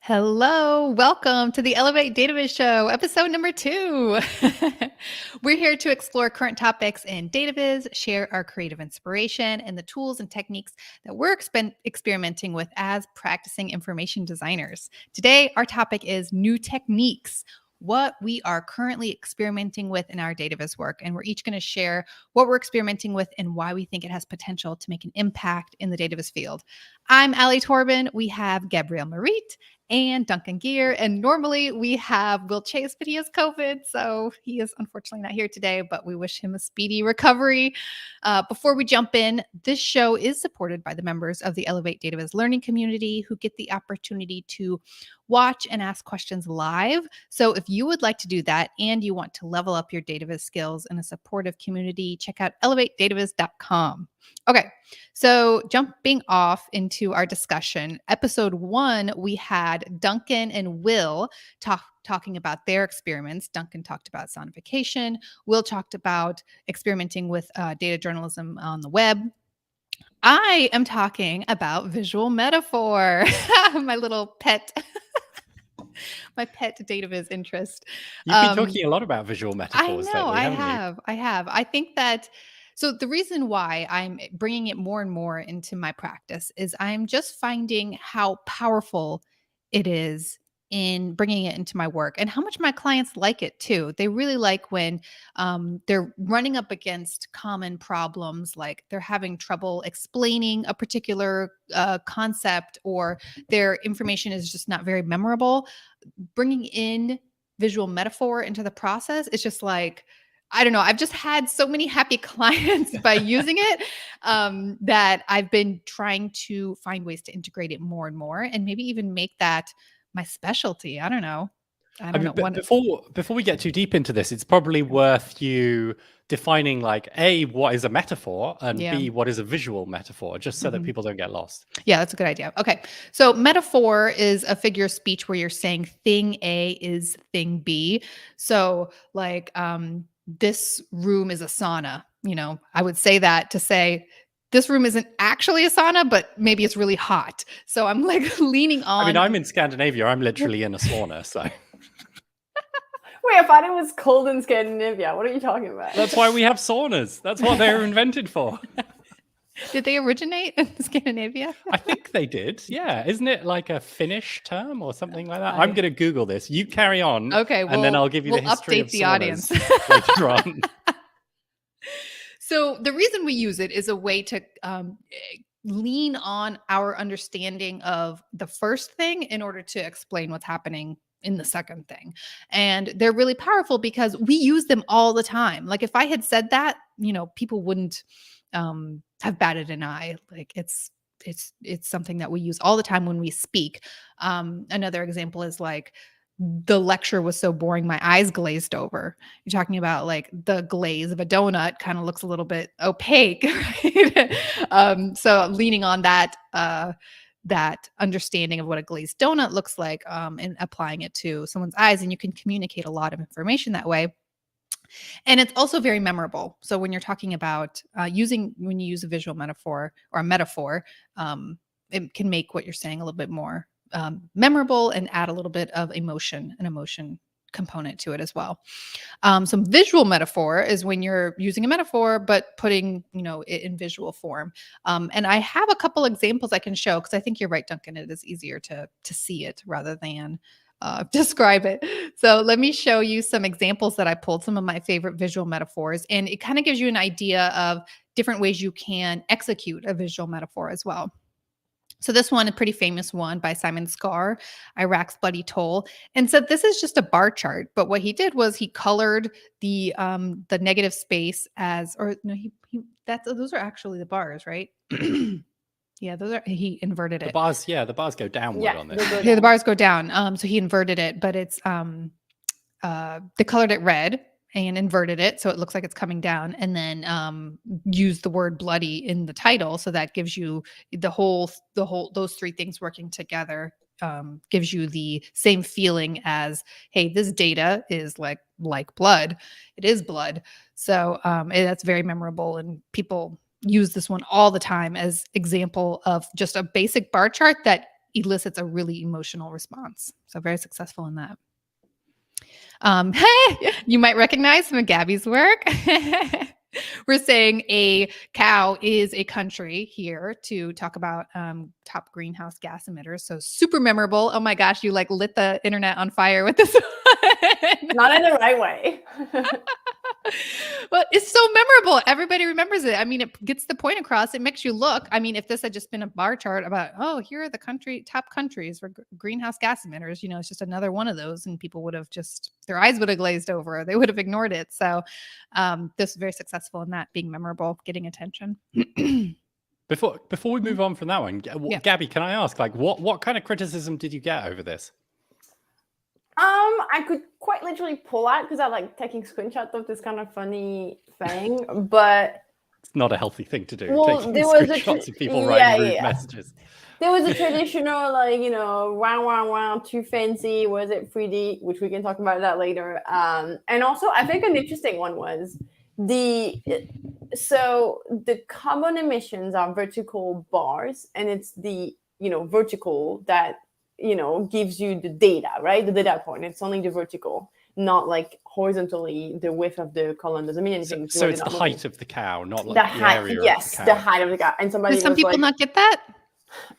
Hello, welcome to the Elevate Dataviz Show, episode number 2. We're here to explore current topics in Dataviz, share our creative inspiration, and the tools and techniques that we're experimenting with as practicing information designers. Today, our topic is new techniques, what we are currently experimenting with in our Dataviz work. And we're each going to share what we're experimenting with and why we think it has potential to make an impact in the Dataviz field. I'm Alli Torban. We have Gabrielle Merite and Duncan Geere. And normally we have Will Chase, but he has COVID. So he is unfortunately not here today, but we wish him a speedy recovery. Before we jump in, this show is supported by the members of the Elevate Dataviz learning community who get the opportunity to watch and ask questions live. So if you would like to do that and you want to level up your Dataviz skills in a supportive community, check out elevatedataviz.com. Okay, so jumping off into our discussion, episode 1, we had Duncan and Will talking about their experiments. Duncan talked about sonification. Will talked about experimenting with data journalism on the web. I am talking about visual metaphor, my little pet. My pet Dataviz interest. You've been talking a lot about visual metaphors lately, haven't you? I have. I think that, so the reason why I'm bringing it more and more into my practice is I'm just finding how powerful it is in bringing it into my work and how much my clients like it too. They really like when they're running up against common problems, like they're having trouble explaining a particular concept or their information is just not very memorable. Bringing in visual metaphor into the process, it's just like, I don't know. I've just had so many happy clients by using it that I've been trying to find ways to integrate it more and more and maybe even make that my specialty. I don't know. Before we get too deep into this, it's probably worth you defining like A, what is a metaphor, and B, what is a visual metaphor, just so that people don't get lost. Yeah, that's a good idea. Okay. So metaphor is a figure of speech where you're saying thing A is thing B. So like this room is a sauna. You know, I would say that to say this room isn't actually a sauna, but maybe it's really hot. So I'm like leaning on. I mean, I'm in Scandinavia. I'm literally in a sauna. So. Wait, I thought it was cold in Scandinavia. What are you talking about? That's why we have saunas. That's what they were invented for. Did they originate in Scandinavia? I think they did. Yeah. Isn't it like a Finnish term or something like that? I'm going to Google this. You carry on. Okay. And then I'll give you the history update of the audience later on. So the reason we use it is a way to lean on our understanding of the first thing in order to explain what's happening in the second thing. And they're really powerful because we use them all the time. Like if I had said that, you know, people wouldn't have batted an eye. Like it's something that we use all the time when we speak. Another example is like, the lecture was so boring, my eyes glazed over. You're talking about like the glaze of a donut kind of looks a little bit opaque, right? So leaning on that, that understanding of what a glazed donut looks like and applying it to someone's eyes, and you can communicate a lot of information that way. And it's also very memorable. So when you're talking about when you use a visual metaphor or a metaphor, it can make what you're saying a little bit more memorable and add a little bit of an emotion component to it as well. Some visual metaphor is when you're using a metaphor, but putting, it in visual form. And I have a couple examples I can show because I think you're right, Duncan. It is easier to see it rather than describe it. So let me show you some examples that I pulled, some of my favorite visual metaphors, and it kind of gives you an idea of different ways you can execute a visual metaphor as well. So this one, a pretty famous one by Simon Scar, Iraq's Bloody Toll. And so this is just a bar chart, but what he did was he colored the negative space as, or no, those are actually the bars, right? Yeah, he inverted it. The bars go downward on this. Yeah, the bars go down. So he inverted it, but it's they colored it red and inverted it so it looks like it's coming down, and then use the word bloody in the title, so that gives you the whole those three things working together gives you the same feeling as, hey, this data is like blood. It is blood. So that's very memorable, and people use this one all the time as example of just a basic bar chart that elicits a really emotional response. So very successful in that. Hey, you might recognize some of Gabby's work. We're saying a cow is a country here to talk about top greenhouse gas emitters. So super memorable. Oh my gosh, you like lit the internet on fire with this one. Not in the right way. Well, it's so memorable. Everybody remembers it. I mean, it gets the point across. It makes you look. I mean, if this had just been a bar chart about, oh, here are the top countries for greenhouse gas emitters, it's just another one of those, and people would have their eyes would have glazed over. They would have ignored it. So this is very successful in that, being memorable, getting attention. Before we move on from that one, Gabby, can I ask, like, what kind of criticism did you get over this? I could quite literally pull out because I like taking screenshots of this kind of funny thing, but it's not a healthy thing to do. Well, taking there was screenshots of people writing rude messages. There was a traditional, like, wow, too fancy. Was it 3D? Which we can talk about that later. And also, I think an interesting one was the carbon emissions are vertical bars, and it's the vertical that gives you the data, right? The data point. It's only the vertical, not like horizontally. The width of the column doesn't mean anything. So it's the height of the cow, not like the height. area Yes, of the cow. The height of the cow. And Did some people not get that?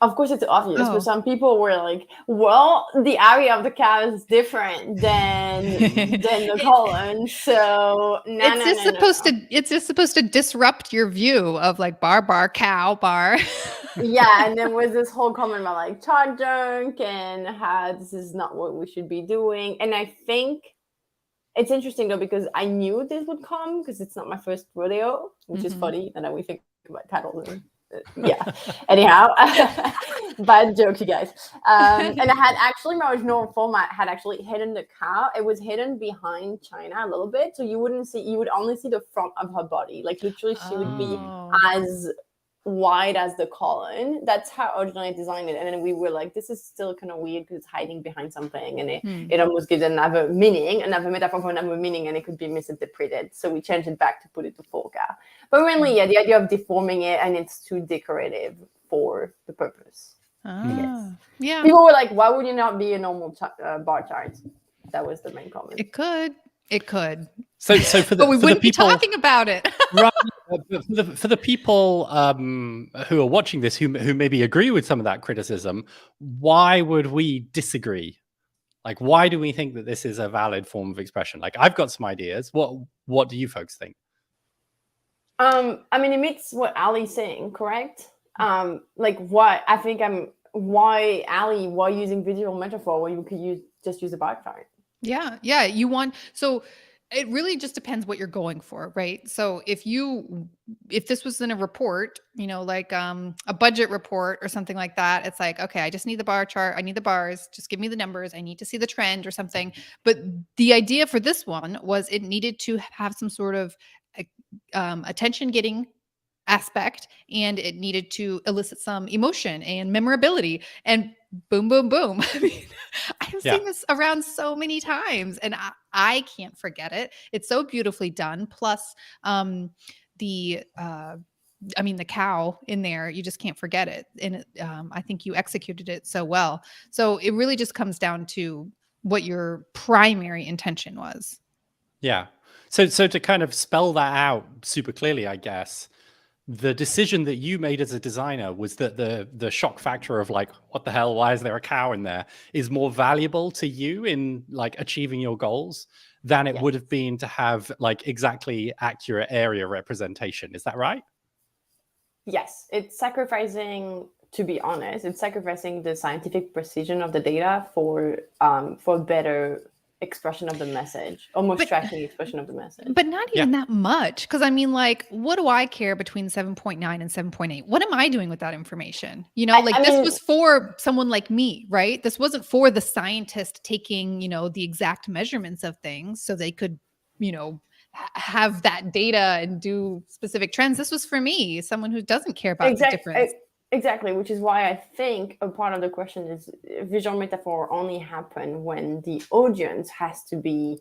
Of course, it's obvious, but some people were like, "Well, the area of the cow is different than the colon, so it's just supposed to disrupt your view of like bar, cow, bar." Yeah, and then was this whole comment about like chart junk and how this is not what we should be doing. And I think it's interesting though, because I knew this would come because it's not my first rodeo, which is funny. And then we think about titles and anyhow, bad joke, you guys. And I had actually, my original format had actually hidden the cow. It was hidden behind China a little bit, so you would only see the front of her body. Like literally, she would be as wide as the colon. That's how originally I designed it. And then we were like, this is still kind of weird because it's hiding behind something, and it almost gives another meaning, another metaphor for another meaning, and it could be misinterpreted. So we changed it back to put it to full cow. But mainly, the idea of deforming it, and it's too decorative for the purpose. Yeah. People were like, why would you not be a normal bar chart? That was the main comment. It could. So for the, but we for wouldn't the people, be talking about it. Right. For the people who are watching this, who maybe agree with some of that criticism, why would we disagree? Like, why do we think that this is a valid form of expression? Like, I've got some ideas. What do you folks think? I mean, it meets what Alli's saying, correct? Like, why using visual metaphor when you could just use a bar chart? Yeah. So it really just depends what you're going for, right? So if this was in a report, like a budget report or something like that, it's like, okay, I just need the bar chart. I need the bars. Just give me the numbers. I need to see the trend or something. But the idea for this one was it needed to have some sort of attention getting aspect, and it needed to elicit some emotion and memorability, and boom, boom, boom. I mean, I've seen this around so many times, and I can't forget it. It's so beautifully done. Plus, the cow in there, you just can't forget it. And I think you executed it so well. So it really just comes down to what your primary intention was. Yeah. So to kind of spell that out super clearly, I guess, the decision that you made as a designer was that the shock factor of like, what the hell, why is there a cow in there, is more valuable to you in like achieving your goals than it would have been to have like exactly accurate area representation. Is that right? Yes, it's sacrificing, to be honest, it's sacrificing the scientific precision of the data for better expression of the message, almost tracking expression of the message. But not even that much. Because I mean, like, what do I care between 7.9 and 7.8? What am I doing with that information? This was for someone like me, right? This wasn't for the scientist taking, the exact measurements of things so they could, have that data and do specific trends. This was for me, someone who doesn't care about the difference. Exactly, which is why I think a part of the question is visual metaphor only happen when the audience has to be,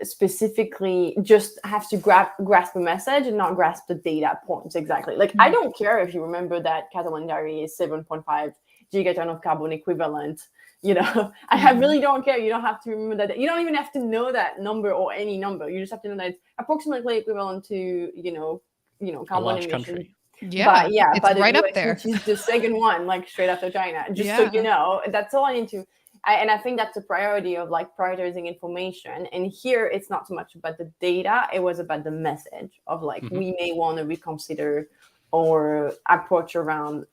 specifically just have to grasp a message and not grasp the data points exactly. Like, I don't care if you remember that Catalan diary is 7.5 gigaton of carbon equivalent. I really don't care. You don't have to remember that. You don't even have to know that number or any number. You just have to know that it's approximately equivalent to, A carbon large emission. country. Yeah, It's right the up US, there. which is the second one, like straight after China. Just so you know, that's all I need to. And I think that's a priority of like prioritizing information. And here it's not so much about the data; it was about the message of like we may want to reconsider or approach around.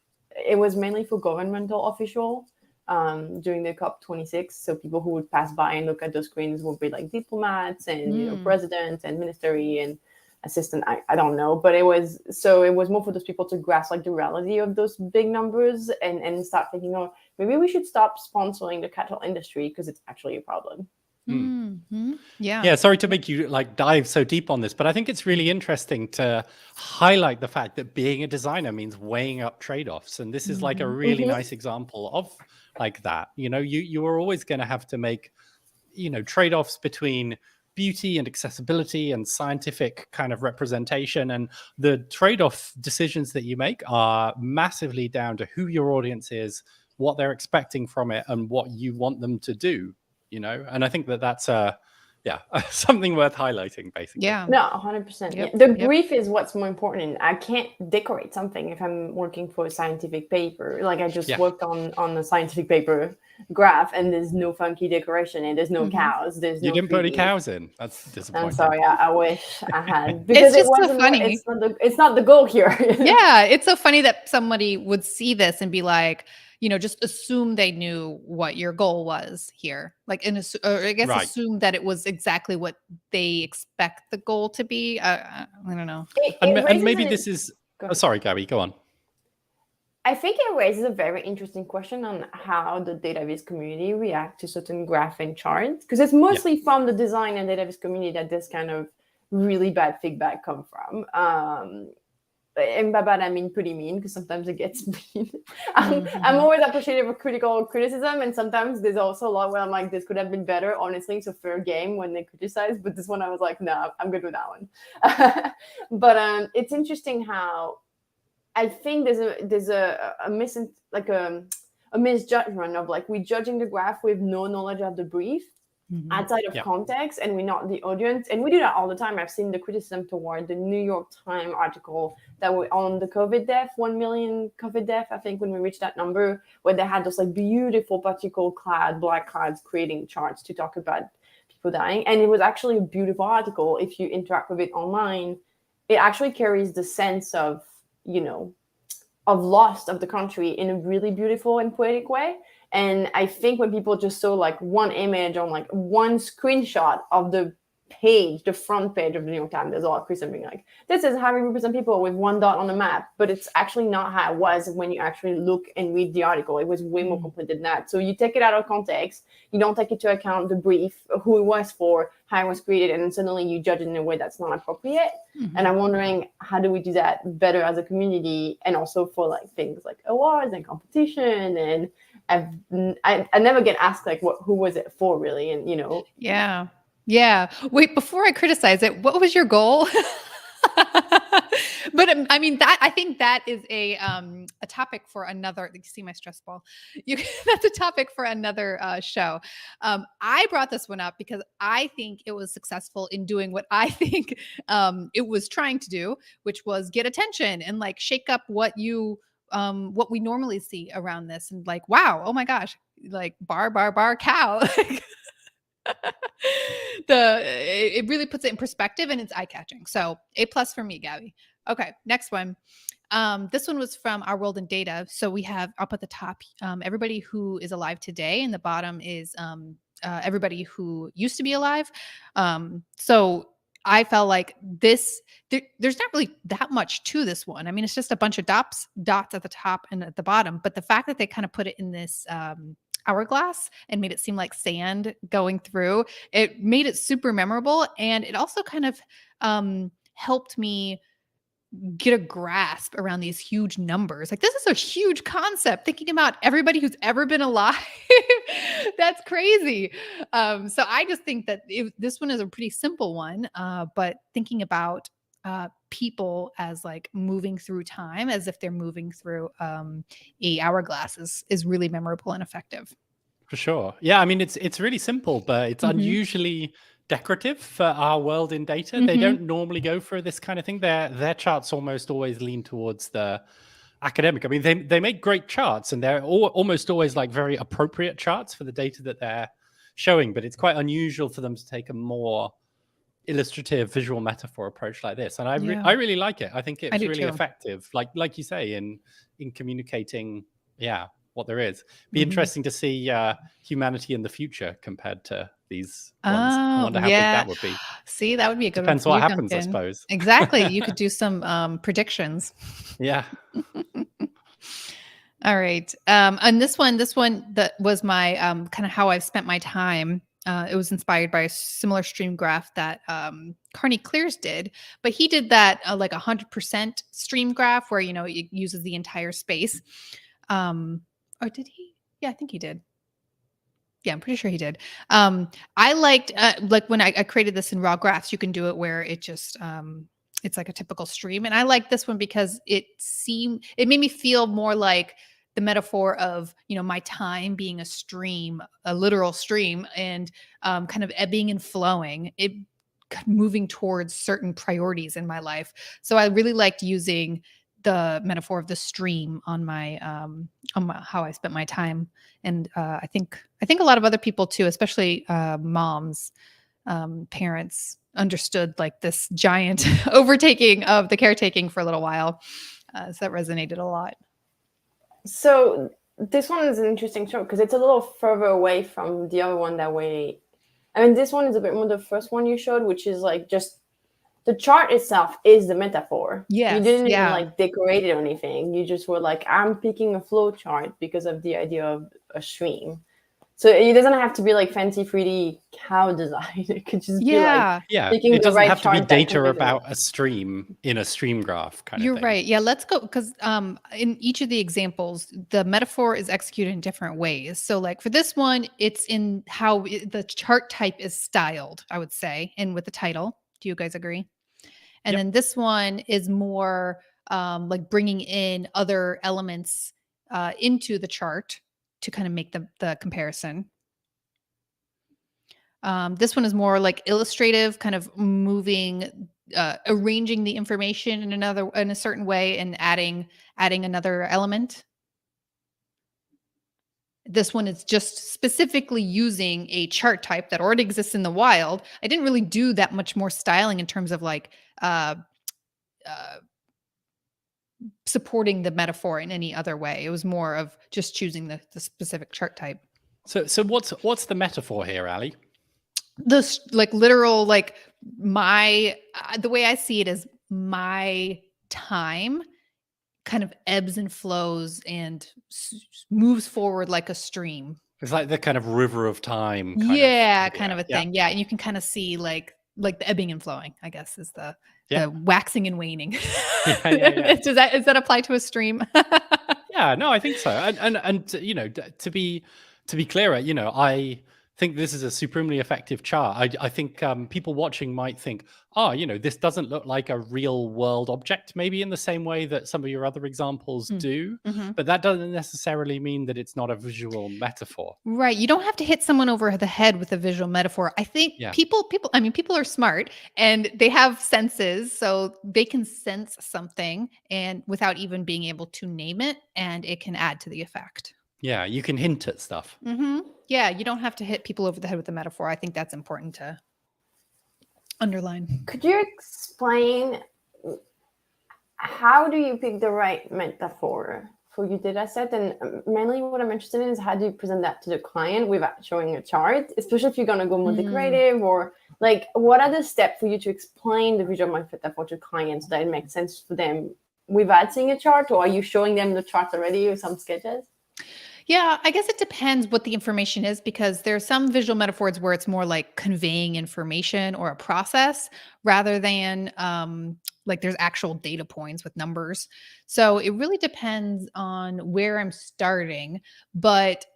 It was mainly for governmental official during the COP26. So people who would pass by and look at those screens would be like diplomats and presidents and ministry and assistant. I don't know, but it was more for those people to grasp like the reality of those big numbers and start thinking, oh, maybe we should stop sponsoring the cattle industry because it's actually a problem. Yeah. Sorry to make you like dive so deep on this, but I think it's really interesting to highlight the fact that being a designer means weighing up trade-offs, and this is like a really nice example of like that. You are always going to have to make trade-offs between beauty and accessibility and scientific kind of representation, and the trade-off decisions that you make are massively down to who your audience is, what they're expecting from it, and what you want them to do. And I think that's something worth highlighting, basically. Yeah. No, 100%. Yep. The brief is what's more important. I can't decorate something if I'm working for a scientific paper. Like I just worked on a scientific paper graph, and there's no funky decoration, and there's no cows. There's you no didn't put any trees. cows in. That's disappointing. I'm sorry. I wish I had, because It's just so wasn't. funny. It's not the goal here. Yeah, it's so funny that somebody would see this and be like, just assume they knew what your goal was here. Like, assume that it was exactly what they expect the goal to be. I don't know. And maybe this is. Sorry, Gabby, go on. I think it raises a very interesting question on how the Dataviz community react to certain graph and charts, because it's mostly from the design and Dataviz community that this kind of really bad feedback come from. And by bad, I mean pretty mean, because sometimes it gets mean. I'm always appreciative of critical criticism, and sometimes there's also a lot where I'm like, this could have been better. Honestly, it's a fair game when they criticize, but this one I was like, no, I'm good with that one. But it's interesting how I think there's a misjudgment of like we judging the graph with no knowledge of the brief. Outside of context, and we're not the audience, and we do that all the time. I've seen the criticism toward the New York Times article that were on the COVID death, 1 million COVID death, I think, when we reached that number, where they had those like beautiful particle cloud, black clouds creating charts to talk about people dying. And it was actually a beautiful article. If you interact with it online, it actually carries the sense of loss of the country in a really beautiful and poetic way. And I think when people just saw like one image on like one screenshot of the page, the front page of the New York Times, there's all criticism being like, this is how we represent people with one dot on the map. But it's actually not how it was when you actually look and read the article. It was way more complicated than that. So you take it out of context, you don't take into account the brief, who it was for, how it was created, and then suddenly you judge it in a way that's not appropriate. And I'm wondering, how do we do that better as a community, and also for like things like awards and competition? And I never get asked like who was it for really, and Yeah. Wait, before I criticize it, what was your goal? But I mean, I think that is a topic for another. You see my stress ball? That's a topic for another show. I brought this one up because I think it was successful in doing what I think it was trying to do, which was get attention and like shake up what we normally see around this, and like, wow, oh my gosh, like bar cow. It really puts it in perspective, and it's eye-catching. So A+ for me, Gabby. Okay, next one. This one was from Our World in Data. So we have up at the top everybody who is alive today, and the bottom is everybody who used to be alive. So I felt like there's not really that much to this one. I mean, it's just a bunch of dots at the top and at the bottom. But the fact that they kind of put it in this hourglass and made it seem like sand going through, it made it super memorable. And it also kind of helped me get a grasp around these huge numbers. Like, this is a huge concept, thinking about everybody who's ever been alive. That's crazy. So I just think that this one is a pretty simple one, but thinking about people as like moving through time as if they're moving through a hourglass is really memorable and effective. For sure. Yeah, I mean, it's really simple, but it's unusually decorative for our world in data. They don't normally go for this kind of thing. Their charts almost always lean towards the academic. I mean, they make great charts, and they're almost always like very appropriate charts for the data that they're showing, but it's quite unusual for them to take a more illustrative visual metaphor approach like this. And I really like it. I think it's really effective, like you say, in communicating what there is. Be interesting to see humanity in the future compared to these ones. I wonder how big that would be. See, that would be a good Depends one. what happens, Duncan. I suppose. Exactly. You could do some predictions. Yeah. All right. And this one that was my kind of how I've spent my time. It was inspired by a similar stream graph that Carney Clears did, but he did that like 100% stream graph where, it uses the entire space. Or did he? Yeah, I think he did. Yeah, I'm pretty sure he did. I liked like when I created this in raw graphs, you can do it where it just it's like a typical stream. And I like this one because it made me feel more like the metaphor of, my time being a stream, a literal stream, and kind of ebbing and flowing, it moving towards certain priorities in my life. So I really liked using the metaphor of the stream on my how I spent my time. And I think a lot of other people too, especially moms, parents, understood like this giant overtaking of the caretaking for a little while. So that resonated a lot. So this one is an interesting show because it's a little further away from the other one that way. I mean, this one is a bit more the first one you showed, which is like just the chart itself is the metaphor. Yes, you didn't even like decorate it or anything. You just were like, I'm picking a flow chart because of the idea of a stream. So it doesn't have to be like fancy 3D cow design. It could just be like picking it the doesn't right have to be chart data about a stream in a stream graph kind of thing. You're right. Yeah, let's go because in each of the examples, the metaphor is executed in different ways. So like for this one, it's in how the chart type is styled, I would say, and with the title. Do you guys agree? And then this one is more like bringing in other elements into the chart to kind of make the comparison. This one is more like illustrative, kind of moving, arranging the information in a certain way and adding another element. This one is just specifically using a chart type that already exists in the wild. I didn't really do that much more styling in terms of like supporting the metaphor in any other way. It was more of just choosing the specific chart type. So what's the metaphor here, Alli? The like literal, like the way I see it is my time kind of ebbs and flows and moves forward like a stream. It's like the kind of river of time. Kind of a thing. Yeah. And you can kind of see like the ebbing and flowing, I guess, is the waxing and waning. Does that apply to a stream? Yeah, no, I think so. And to be clearer, I think this is a supremely effective chart. I think people watching might think, this doesn't look like a real world object, maybe in the same way that some of your other examples do. But that doesn't necessarily mean that it's not a visual metaphor. Right. You don't have to hit someone over the head with a visual metaphor. I think people are smart and they have senses, so they can sense something and without even being able to name it, and it can add to the effect. Yeah, you can hint at stuff. Yeah, you don't have to hit people over the head with a metaphor. I think that's important to underline. Could you explain how do you pick the right metaphor for your data set? And mainly what I'm interested in is how do you present that to the client without showing a chart, especially if you're going to go more decorative, or like what are the steps for you to explain the visual metaphor to clients so that it makes sense for them without seeing a chart, or are you showing them the chart already or some sketches? Yeah, I guess it depends what the information is, because there are some visual metaphors where it's more like conveying information or a process rather than like there's actual data points with numbers. So it really depends on where I'm starting. But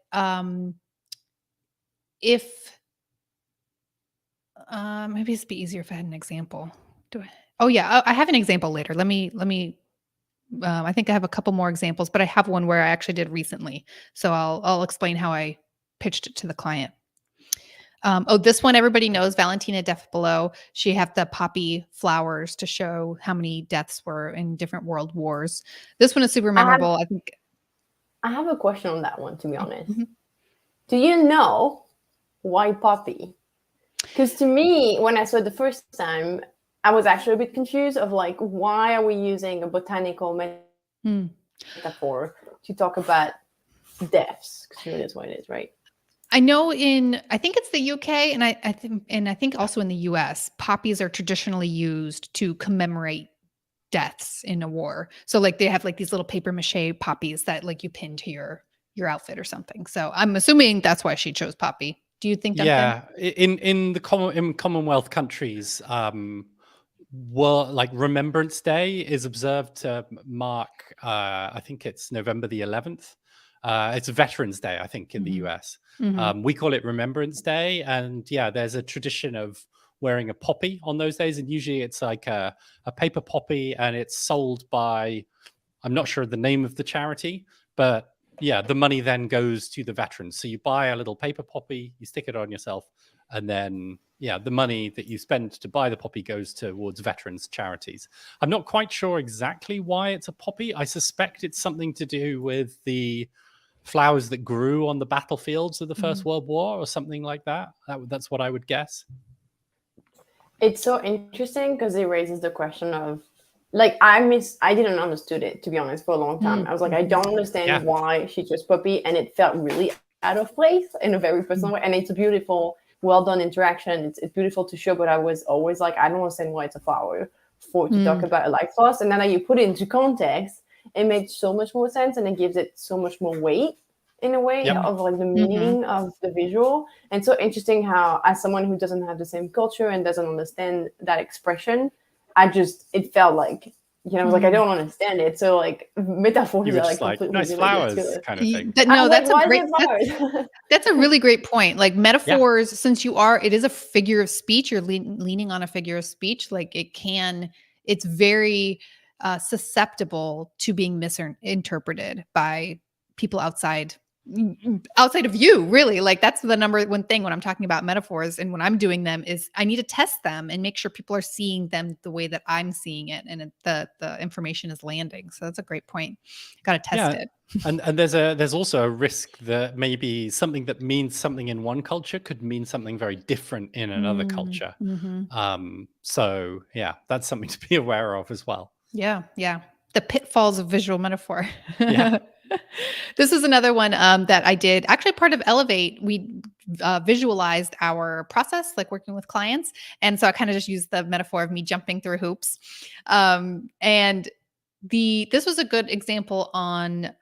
if maybe it'd be easier if I had an example. Oh yeah, I have an example later. Let me. I think I have a couple more examples, but I have one where I actually did recently. So I'll explain how I pitched it to the client. This one everybody knows, Valentina Death Below. She had the poppy flowers to show how many deaths were in different world wars. This one is super memorable. I think. I have a question on that one, to be honest. Mhm. Do you know why poppy? Because to me, when I saw it the first time, I was actually a bit confused of like, why are we using a botanical metaphor to talk about deaths? Because really that's what it is, right? I know I think it's the UK and I think also in the US, poppies are traditionally used to commemorate deaths in a war. So like they have like these little paper mache poppies that like you pin to your outfit or something. So I'm assuming that's why she chose poppy. Do you think, Duncan? Yeah, in Commonwealth countries, like Remembrance Day is observed to mark, I think it's November the 11th. It's Veterans Day, I think, in the US. We call it Remembrance Day, and yeah, there's a tradition of wearing a poppy on those days, and usually it's like a paper poppy, and it's sold by, I'm not sure the name of the charity, but yeah, the money then goes to the veterans. So you buy a little paper poppy, you stick it on yourself, and then yeah, the money that you spend to buy the poppy goes towards veterans charities. I'm not quite sure exactly why it's a poppy. I suspect it's something to do with the flowers that grew on the battlefields of the First World War or something like that. That's what I would guess. It's so interesting because it raises the question of, like, I didn't understood it, to be honest, for a long time. I was like, I don't understand why she chose poppy, and it felt really out of place in a very personal way. And it's a beautiful, well done interaction. It's beautiful to show, but I was always like, I don't understand why it's a flower to talk about a life loss. And then that you put it into context, it makes so much more sense, and it gives it so much more weight in a way of like the meaning of the visual. And so interesting how, as someone who doesn't have the same culture and doesn't understand that expression, it felt like, I was like, I don't understand it. So like metaphors You were are just like nice flowers kind of thing. That's a really great point. Like metaphors, since it is a figure of speech, you're leaning on a figure of speech. Like it's very susceptible to being misinterpreted by people outside of you, really. Like that's the number one thing when I'm talking about metaphors and when I'm doing them is I need to test them and make sure people are seeing them the way that I'm seeing it, and the information is landing. So that's a great point. Got to test it. And there's also a risk that maybe something that means something in one culture could mean something very different in another culture. So yeah, that's something to be aware of as well. Yeah. The pitfalls of visual metaphor. Yeah. This is another one that I did. Actually, part of Elevate, we visualized our process, like working with clients. And so I kind of just used the metaphor of me jumping through hoops. And this was a good example on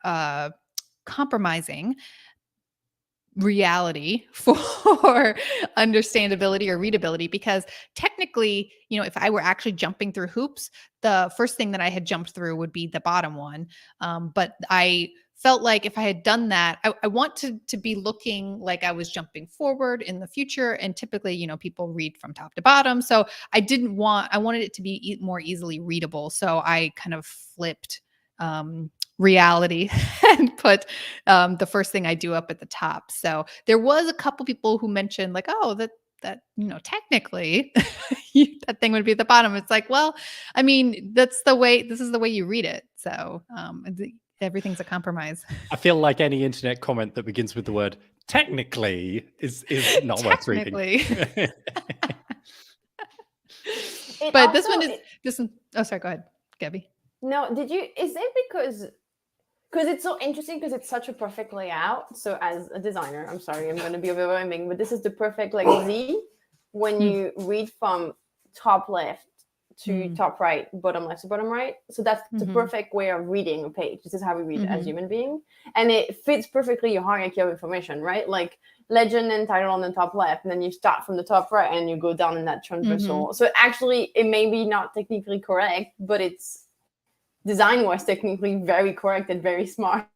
compromising reality for understandability or readability, because technically, if I were actually jumping through hoops, the first thing that I had jumped through would be the bottom one. But I felt like if I had done that, I want to be looking like I was jumping forward in the future. And typically, people read from top to bottom. So I wanted it to be more easily readable. So I kind of flipped reality and put the first thing I do up at the top. So there was a couple people who mentioned like, oh, that technically that thing would be at the bottom. It's like, well, I mean, this is the way you read it. So everything's a compromise. I feel like any internet comment that begins with the word technically is not worth reading. But this one, oh, sorry, go ahead, Gabby. No, is it because it's so interesting because it's such a perfect layout. So as a designer, I'm sorry, I'm going to be overwhelming, but this is the perfect like Z when you read from top left to top right, bottom left to bottom right. So that's the perfect way of reading a page. This is how we read as human beings. And it fits perfectly your hierarchy of information, right? Like legend and title on the top left, and then you start from the top right and you go down in that transversal. So actually, it may be not technically correct, but it's design was technically very correct and very smart.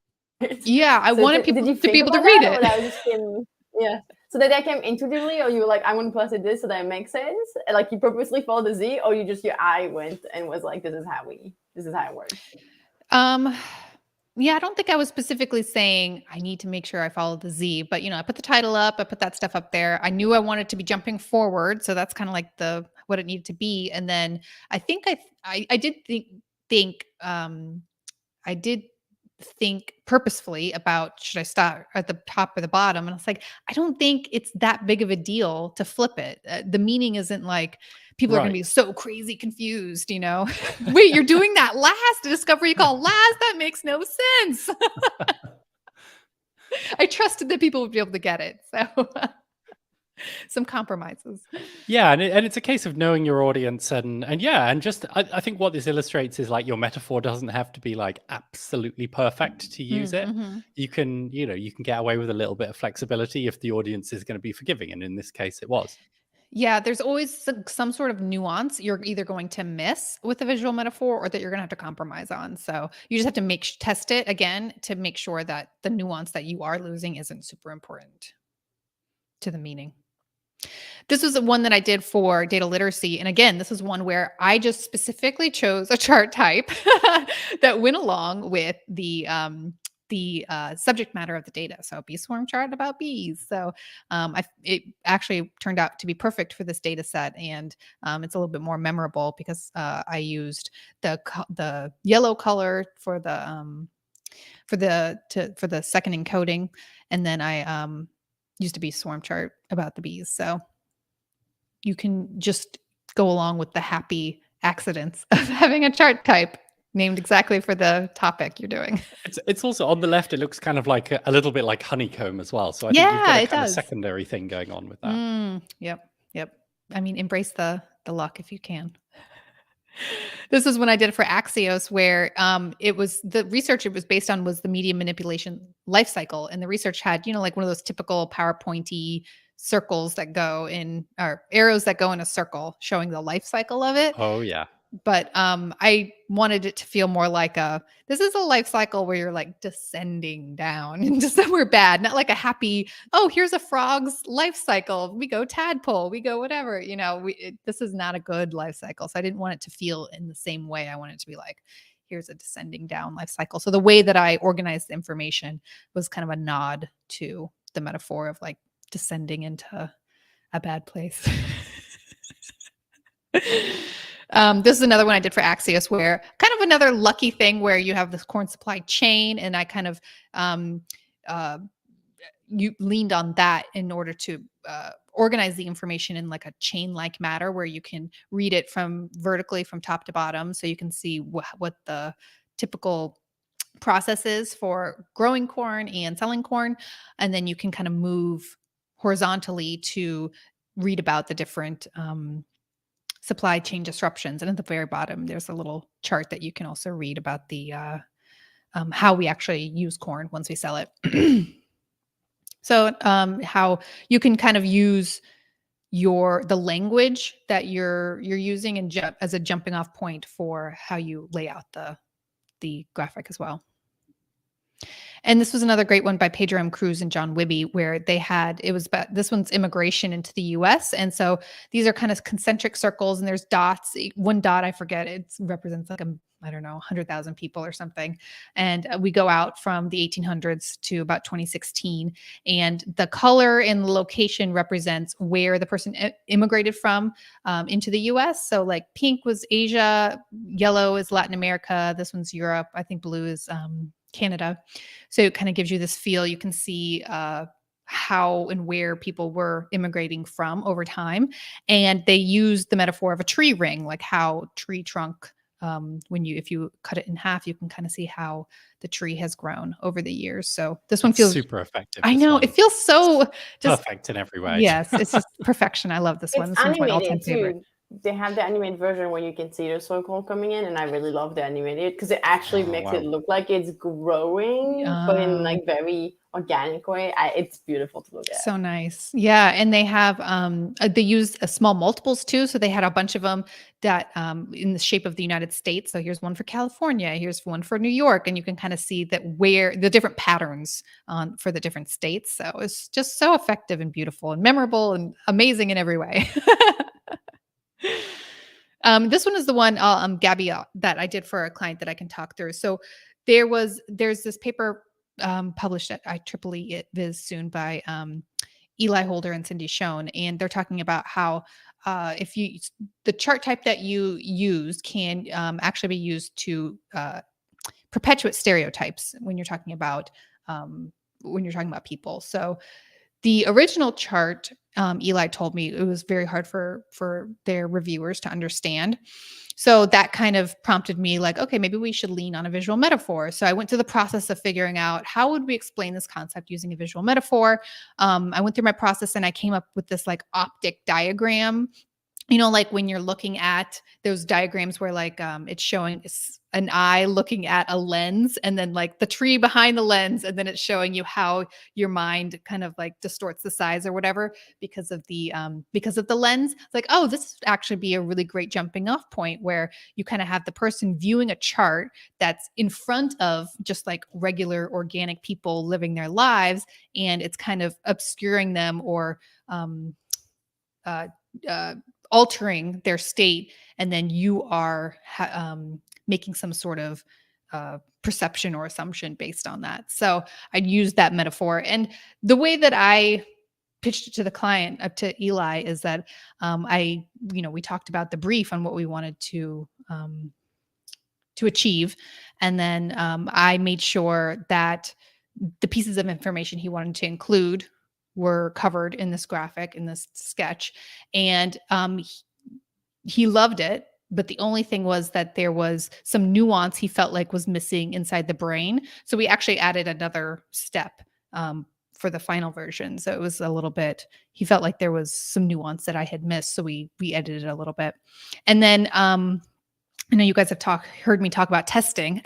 Yeah, I wanted people to be able to read it. Yeah. So that came intuitively, or you were like, I want to place it this so that it makes sense? And like you purposely followed the Z, or you just your eye went and was like, this is how it works. Yeah, I don't think I was specifically saying I need to make sure I follow the Z, but I put the title up, I put that stuff up there. I knew I wanted to be jumping forward, so that's kind of like what it needed to be. And then I think I did think I did think purposefully about, should I start at the top or the bottom? And I was like, I don't think it's that big of a deal to flip it. The meaning isn't like people are going to be so crazy confused, Wait, you're doing that last? A discovery you call last? That makes no sense. I trusted that people would be able to get it. So some compromises. Yeah, and it's a case of knowing your audience, and just I think what this illustrates is like your metaphor doesn't have to be like absolutely perfect to use it. You can get away with a little bit of flexibility if the audience is going to be forgiving, and in this case it was. Yeah, there's always some sort of nuance you're either going to miss with a visual metaphor or that you're going to have to compromise on. So you just have to test it again to make sure that the nuance that you are losing isn't super important to the meaning. This was the one that I did for data literacy. And again, this is one where I just specifically chose a chart type that went along with the subject matter of the data. So bee swarm chart about bees. So it actually turned out to be perfect for this data set. And it's a little bit more memorable because I used the yellow color for the second encoding. And then I used a bee swarm chart about the bees. So you can just go along with the happy accidents of having a chart type named exactly for the topic you're doing. It's also on the left. It looks kind of like a little bit like honeycomb as well. So I think you've got a kind of secondary thing going on with that. Yep. I mean, embrace the luck if you can. This is when I did it for Axios, where it was the research it was based on was the media manipulation life cycle, and the research had like one of those typical PowerPointy circles that go in, or arrows that go in a circle showing the life cycle of it. Oh yeah. But I wanted it to feel more like this is a life cycle where you're like descending down into somewhere bad, not like a happy, oh, here's a frog's life cycle. We go tadpole, we go whatever, this is not a good life cycle. So I didn't want it to feel in the same way. I wanted it to be like, here's a descending down life cycle. So the way that I organized the information was kind of a nod to the metaphor of like descending into a bad place. This is another one I did for Axios, where kind of another lucky thing where you have this corn supply chain, and I kind of you leaned on that in order to organize the information in like a chain-like manner where you can read it from vertically from top to bottom, so you can see what the typical process is for growing corn and selling corn, and then you can kind of move horizontally to read about the different supply chain disruptions. And at the very bottom, there's a little chart that you can also read about the how we actually use corn once we sell it. So how you can kind of use the language that you're using and as a jumping off point for how you lay out the graphic as well. And this was another great one by Pedro M. Cruz and John Wibby, where this one's immigration into the US. And so these are kind of concentric circles, and there's dots. One dot, I forget, it represents like 100,000 people or something. And we go out from the 1800s to about 2016. And the color and the location represents where the person immigrated from into the US. So like pink was Asia, yellow is Latin America. This one's Europe. I think blue is Canada. So it kind of gives you this feel. You can see how and where people were immigrating from over time. And they use the metaphor of a tree ring, like how tree trunk, if you cut it in half, you can kind of see how the tree has grown over the years. So this one feels super effective. I know it feels so perfect in every way. Yes, it's just perfection. I love this one. This one's my all-time favorite. They have the animated version where you can see the circle coming in, and I really love the animated because it actually makes it look like it's growing, but in like very organic way. It's beautiful to look at. So nice. Yeah. And they have, they use small multiples too. So they had a bunch of them that in the shape of the United States. So here's one for California, here's one for New York. And you can kind of see that where the different patterns for the different states. So it's just so effective and beautiful and memorable and amazing in every way. This one is the one, Gabby, that I did for a client that I can talk through. So there's this paper published at IEEE Viz soon by Eli Holder and Cindy Schoen, and they're talking about how the chart type that you use can actually be used to perpetuate stereotypes when you're talking about people. So the original chart, Eli told me it was very hard for their reviewers to understand. So that kind of prompted me like, okay, maybe we should lean on a visual metaphor. So I went through the process of figuring out how would we explain this concept using a visual metaphor. I went through my process and I came up with this like optic diagram. You know, like when you're looking at those diagrams where like it's showing an eye looking at a lens and then like the tree behind the lens, and then it's showing you how your mind kind of like distorts the size or whatever because of the lens. It's like, oh, this would actually be a really great jumping off point where you kind of have the person viewing a chart that's in front of just like regular organic people living their lives, and it's kind of obscuring them or altering their state, and then you are making some sort of perception or assumption based on that. So I'd use that metaphor. And the way that I pitched it to the client, up to Eli, is that we talked about the brief on what we wanted to achieve. And then I made sure that the pieces of information he wanted to include were covered in this graphic, in this sketch. And he loved it. But the only thing was that there was some nuance he felt like was missing inside the brain. So we actually added another step for the final version. So it was a little bit, he felt like there was some nuance that I had missed. So we edited it a little bit. And then I know you guys have heard me talk about testing.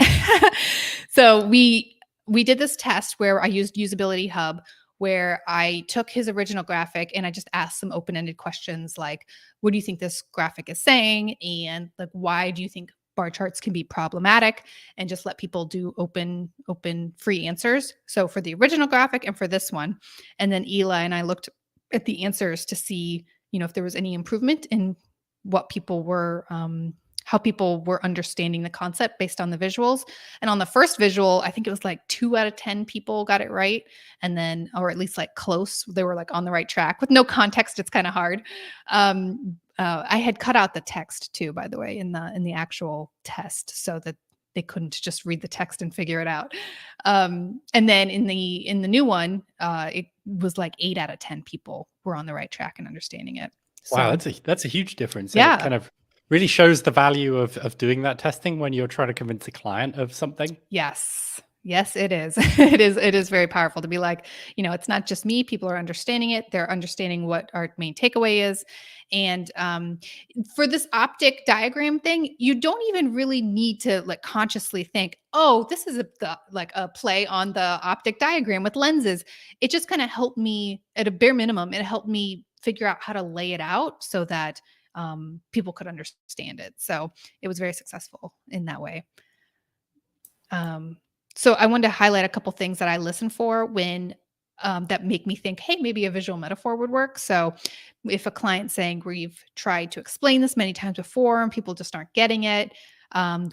So we did this test where I used Usability Hub, where I took his original graphic and I just asked some open-ended questions like, what do you think this graphic is saying? And like, why do you think bar charts can be problematic? And just let people do open free answers. So for the original graphic and for this one. And then Eli and I looked at the answers to see, if there was any improvement in what people were, how people were understanding the concept based on the visuals. And on the first visual, I think it was like 2 out of 10 people got it right. And then, or at least like close, they were like on the right track. With no context, it's kind of hard. I had cut out the text too, by the way, in the actual test, so that they couldn't just read the text and figure it out. And then in the new one, it was like 8 out of 10 people were on the right track and understanding it. So, wow, that's a huge difference. Yeah. And it kind of really shows the value of doing that testing when you're trying to convince a client of something. Yes, it is. It is very powerful to be like, it's not just me. People are understanding it. They're understanding what our main takeaway is. And for this optic diagram thing, you don't even really need to like consciously think, oh, this is a play on the optic diagram with lenses. It just kind of helped me at a bare minimum. It helped me figure out how to lay it out so that people could understand it. So it was very successful in that way. So I wanted to highlight a couple things that I listen for when that make me think, hey, maybe a visual metaphor would work. So if a client's saying, we've tried to explain this many times before and people just aren't getting it,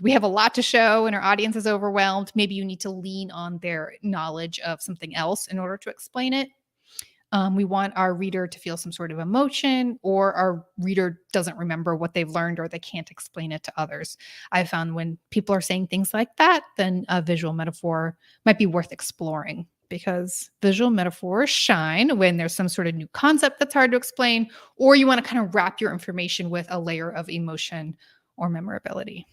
we have a lot to show and our audience is overwhelmed, maybe you need to lean on their knowledge of something else in order to explain it. We want our reader to feel some sort of emotion, or our reader doesn't remember what they've learned or they can't explain it to others. I found when people are saying things like that, then a visual metaphor might be worth exploring, because visual metaphors shine when there's some sort of new concept that's hard to explain, or you want to kind of wrap your information with a layer of emotion or memorability.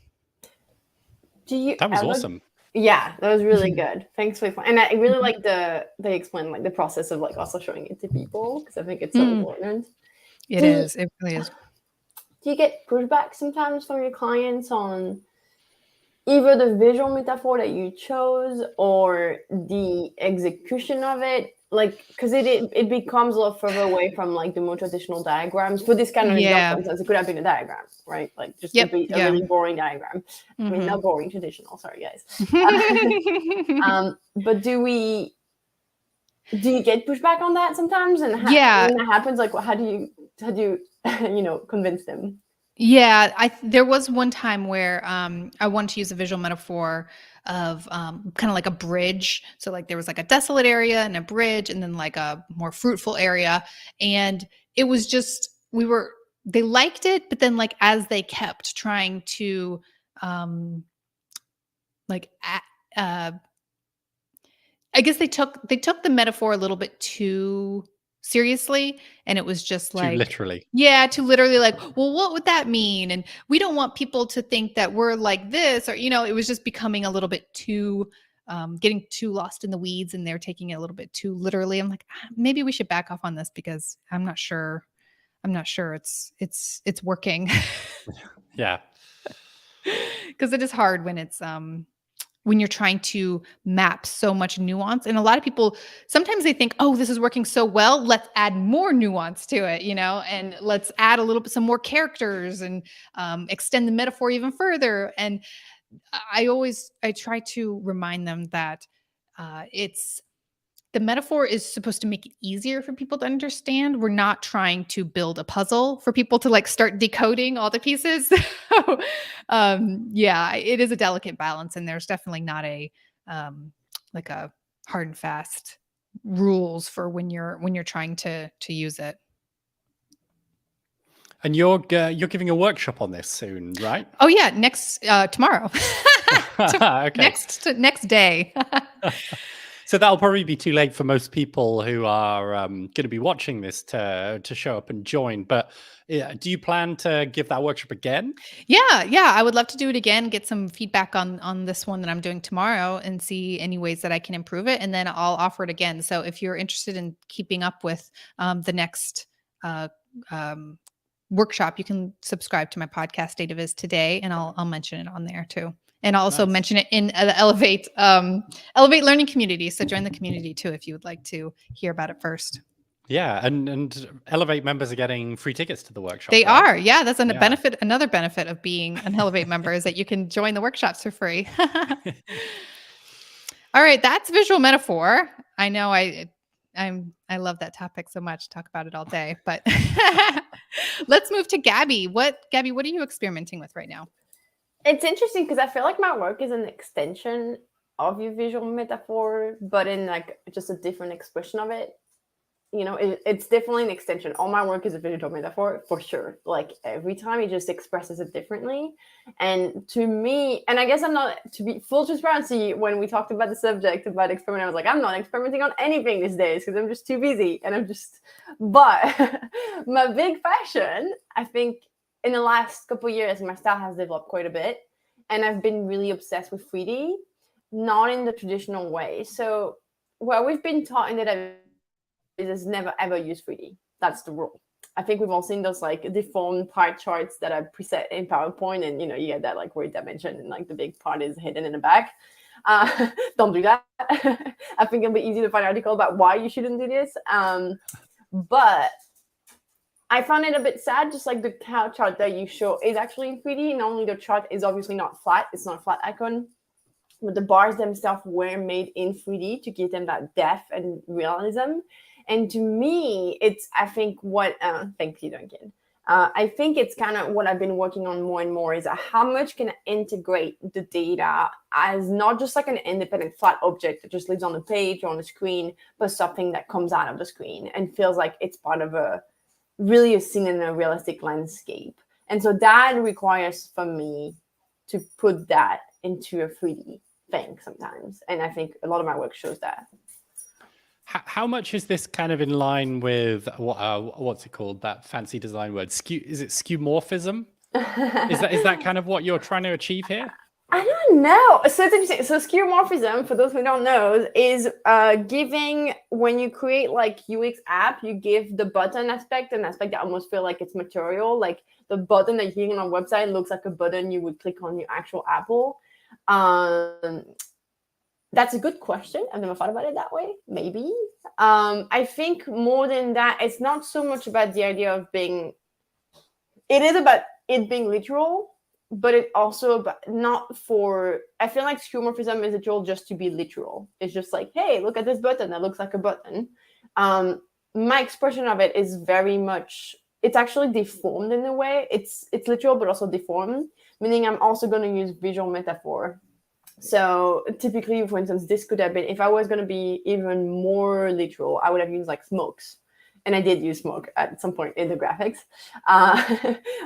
That was awesome. Yeah, that was really good. Thanks for and I really like they explain like the process of like also showing it to people, because I think it's so important. It is. It really is. Do you get pushback sometimes from your clients on either the visual metaphor that you chose or the execution of it, like, because it becomes a lot further away from like the more traditional diagrams. For this kind of example, for instance, it could have been a diagram, right? Like just a really boring diagram. I mean, not boring, traditional. Sorry, guys. But do you get pushback on that sometimes? And when that happens, like, how do you convince them? Yeah, there was one time where I wanted to use a visual metaphor of kind of like a bridge. So like there was like a desolate area and a bridge, and then like a more fruitful area. And it was just they liked it, but then like as they kept trying to I guess they took the metaphor a little bit too seriously, and it was just like too literally. Yeah, too literally, like, well, what would that mean? And we don't want people to think that we're like this, or it was just becoming a little bit too getting too lost in the weeds, and they're taking it a little bit too literally. I'm like, maybe we should back off on this because I'm not sure it's working. Yeah. Because it is hard when it's when you're trying to map so much nuance. And a lot of people, sometimes they think, oh, this is working so well, let's add more nuance to it, and let's add some more characters and extend the metaphor even further. And I try to remind them that the metaphor is supposed to make it easier for people to understand. We're not trying to build a puzzle for people to like start decoding all the pieces. So, yeah, it is a delicate balance, and there's definitely not a like a hard and fast rules for when you're trying to use it. And you're giving a workshop on this soon, right? Oh yeah, next tomorrow. Okay. Next day. So that'll probably be too late for most people who are going to be watching this to show up and join. But do you plan to give that workshop again? Yeah, I would love to do it again, get some feedback on this one that I'm doing tomorrow, and see any ways that I can improve it, and then I'll offer it again. So if you're interested in keeping up with the next workshop, you can subscribe to my podcast Dataviz today, and I'll mention it on there too. And I'll also mention it in the Elevate Learning community. So join the community too if you would like to hear about it first. Yeah, and Elevate members are getting free tickets to the workshop. They are. Yeah, that's benefit. Another benefit of being an Elevate member is that you can join the workshops for free. All right, that's visual metaphor. I know I love that topic so much. Talk about it all day. But let's move to Gabby. Gabby, what are you experimenting with right now? It's interesting because I feel like my work is an extension of your visual metaphor, but in like just a different expression of it. It's definitely an extension. All my work is a visual metaphor for sure. Like every time it just expresses it differently. And to me, and I guess I'm not, to be full transparency, when we talked about the subject about experiment, I was like, I'm not experimenting on anything these days because I'm just too busy. But my big passion, I think, in the last couple of years, my style has developed quite a bit, and I've been really obsessed with 3D, not in the traditional way. So what we've been taught in Dataviz is never ever use 3D. That's the rule. I think we've all seen those like deformed pie charts that are preset in PowerPoint, and you get that like weird dimension, and like the big part is hidden in the back. Don't do that. I think it'll be easy to find an article about why you shouldn't do this. But I found it a bit sad, just like the chart that you show is actually in 3D. Not only the chart is obviously not flat, it's not a flat icon, but the bars themselves were made in 3D to give them that depth and realism. And to me, it's, I think what, thank you, Duncan. I think it's kind of what I've been working on more and more is how much can I integrate the data as not just like an independent flat object that just lives on the page or on the screen, but something that comes out of the screen and feels like it's part of a scene in a realistic landscape. And so that requires for me to put that into a 3D thing sometimes. And I think a lot of my work shows that. How much is this kind of in line with what's it called? That fancy design word? Is it skeuomorphism? Is that kind of what you're trying to achieve here? I don't know. So it's interesting. So skeuomorphism, for those who don't know, is giving, when you create like UX app, you give the button aspect an aspect that almost feel like it's material. Like the button that you're getting on a website looks like a button you would click on your actual Apple. That's a good question. I've never thought about it that way. Maybe. I think more than that, it's not so much about the idea of being. It is about it being literal, but it also about not for. I feel like skeuomorphism is literal just to be literal. It's just like, hey, look at this button that looks like a button. My expression of it is very much. It's actually deformed in a way. It's literal, but also deformed. Meaning, I'm also going to use visual metaphor. So typically, for instance, this could have been, if I was going to be even more literal, I would have used like smokes. And I did use smoke at some point in the graphics.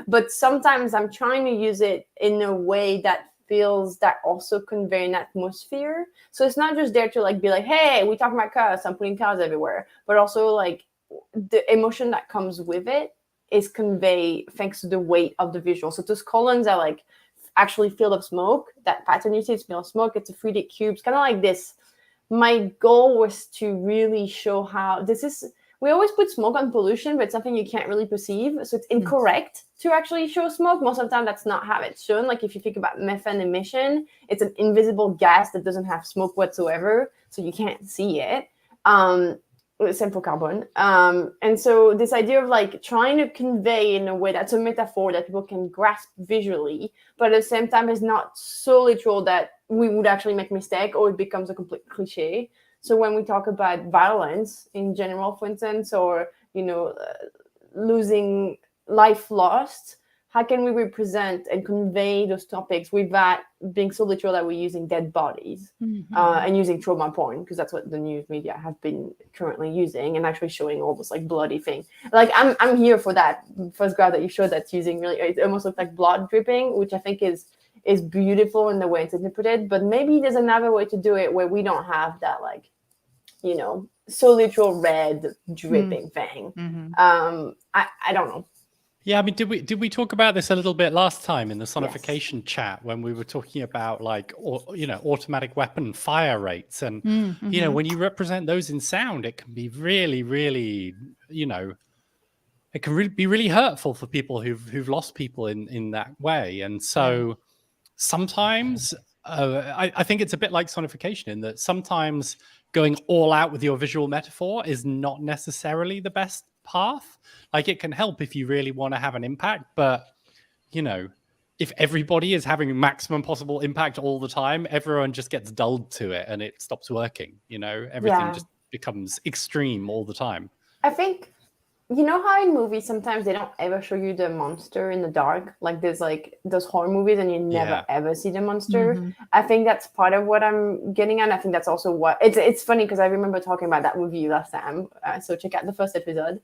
But sometimes I'm trying to use it in a way that feels that also convey an atmosphere. So it's not just there to like be like, hey, we talk about cars, I'm putting cars everywhere. But also like the emotion that comes with it is conveyed thanks to the weight of the visual. So those columns are like, actually filled of smoke. That pattern you see is filled of smoke. It's a 3D cube. It's kind of like this. My goal was to really show how this is. We always put smoke on pollution, but it's something you can't really perceive. So it's incorrect to actually show smoke. Most of the time, that's not how it's shown. Like if you think about methane emission, it's an invisible gas that doesn't have smoke whatsoever. So you can't see it. Same for carbon. And so this idea of like trying to convey in a way that's a metaphor that people can grasp visually, but at the same time is not so literal that we would actually make mistake or it becomes a complete cliche. So when we talk about violence in general, for instance, or, losing life lost, how can we represent and convey those topics without being so literal that we're using dead bodies and using trauma porn, because that's what the news media have been currently using, and actually showing all this like bloody thing. Like I'm here for that first graph that you showed that's using really, it almost looks like blood dripping, which I think is beautiful in the way it's interpreted. But maybe there's another way to do it where we don't have that like, so literal red dripping thing. I don't know. Yeah, I mean, did we talk about this a little bit last time in the sonification chat when we were talking about like, automatic weapon fire rates, and when you represent those in sound, it can be really, really, it can be really hurtful for people who've lost people in that way. And so sometimes I think it's a bit like sonification in that sometimes going all out with your visual metaphor is not necessarily the best path. Like it can help if you really want to have an impact, but if everybody is having maximum possible impact all the time, everyone just gets dulled to it and it stops working. Everything just becomes extreme all the time. I think how in movies sometimes they don't ever show you the monster in the dark, like there's like those horror movies and you never ever see the monster. I think that's part of what I'm getting at. I think that's also what it's funny because I remember talking about that with you last time, so check out the first episode.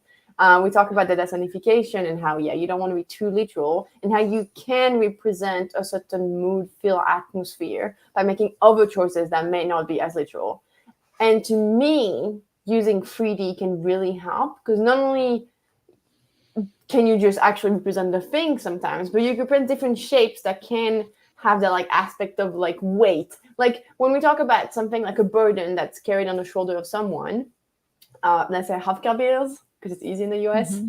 We talk about the desonification and how you don't want to be too literal, and how you can represent a certain mood, feel, atmosphere by making other choices that may not be as literal. And to me, using 3D can really help, because not only can you just actually represent the thing sometimes, but you can print different shapes that can have that like aspect of like weight. Like when we talk about something like a burden that's carried on the shoulder of someone, let's say healthcare bills, because it's easy in the US,